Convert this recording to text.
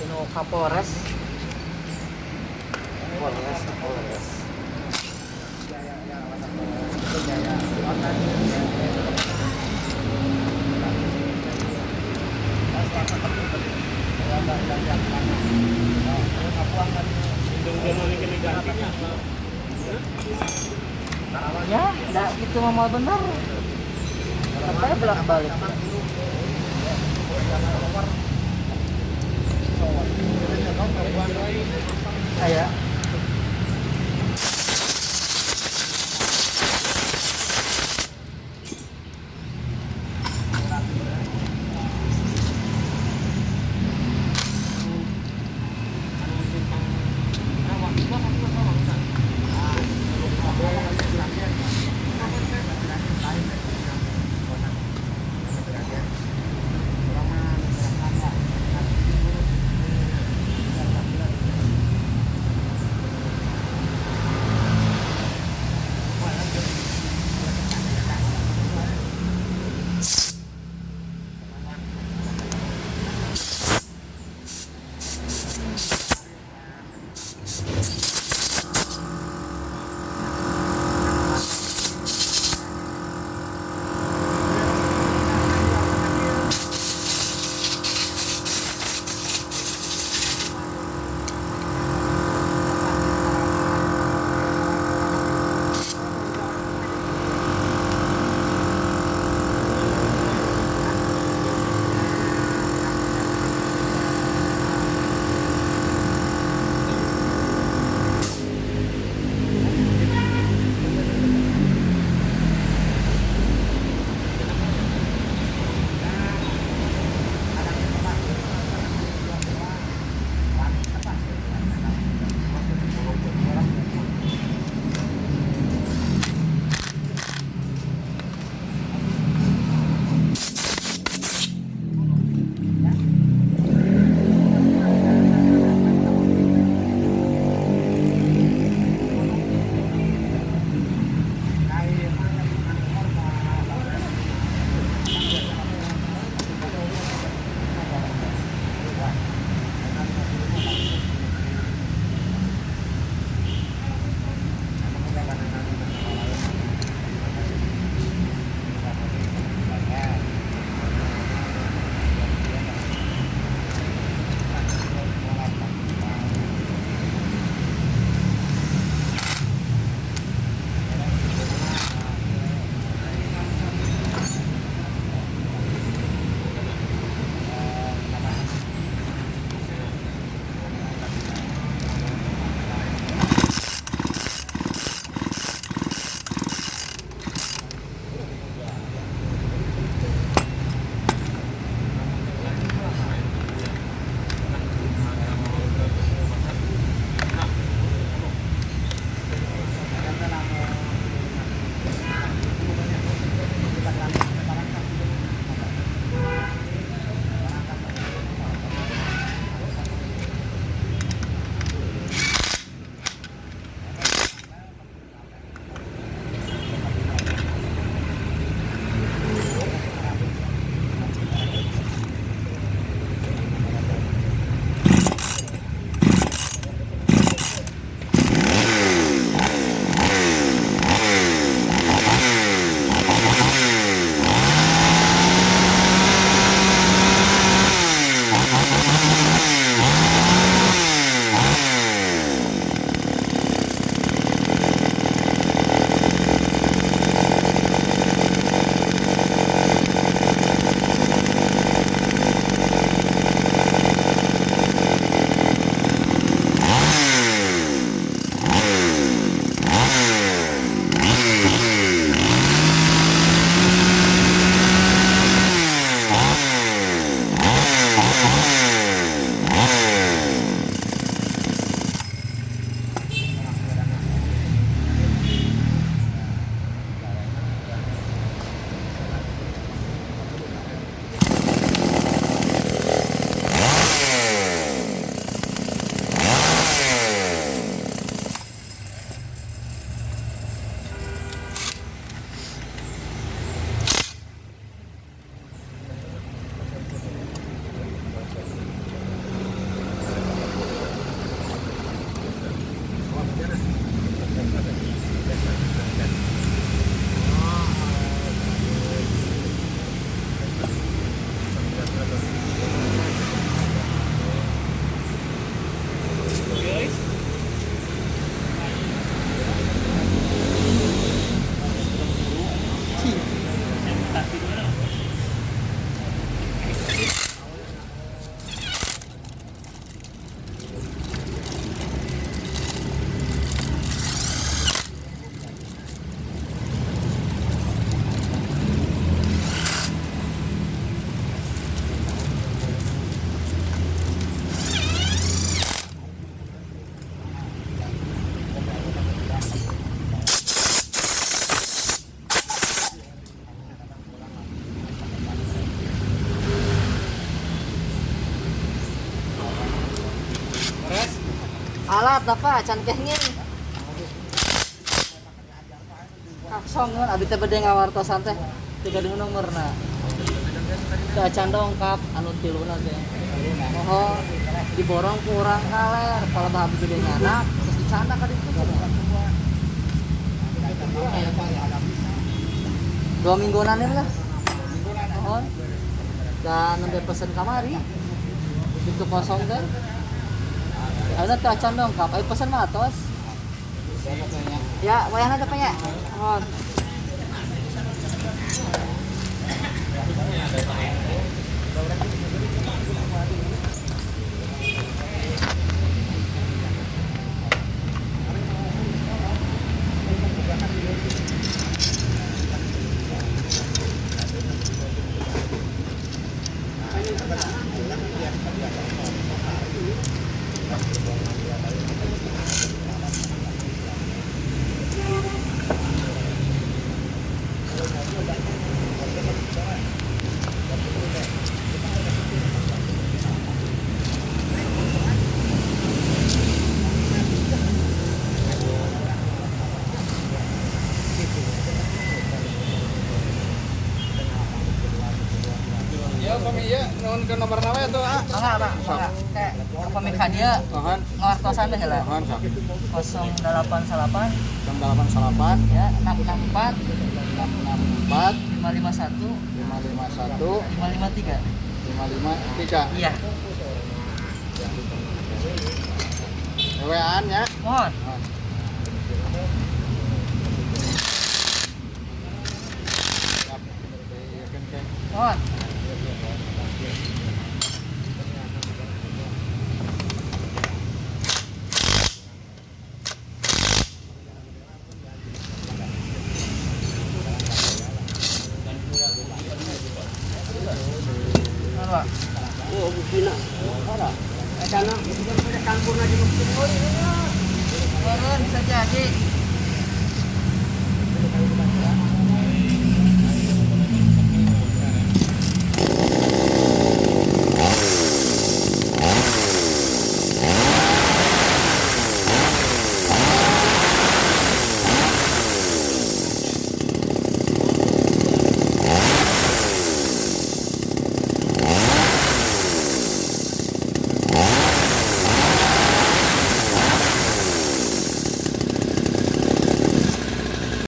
anu Kapolres. Kapolres. Ya, enggak gitu mau bener. Sampai bolak-balik. Aya. Alat apa can kenging. Kaksong kan abi teh bede ngawartosan teh. Tiga di nomorna. Teu acan dongkap anu tiluna teh. Mohon diborong ku urang kaler, kalau bahagia gede anak terus dicanda ka ditu. 2 mingguan lah. Mohon. Dan nembe pesen kamari. Itu kosong teh. Ada teh acan dongkap, ayo pesen mah tos. Ya, wayahna teh ya. Mohon. Ya, kami ya, nuhun ke nomor nama itu, ah. Mangga, Bang. Mangga. Kayak pamit ka dieu. Mohon, Ngawartosan teh heula. mohon, sok. 088 988 ya 664 664 551 551 553. 553. Iya. WA-an ya. Mohon. Mohon. Siap. Yakin, Kang. Mohon. Pak. Oh, bukina. Ada. Sana, sudah campur lagi mungkin. Turun bisa jadi.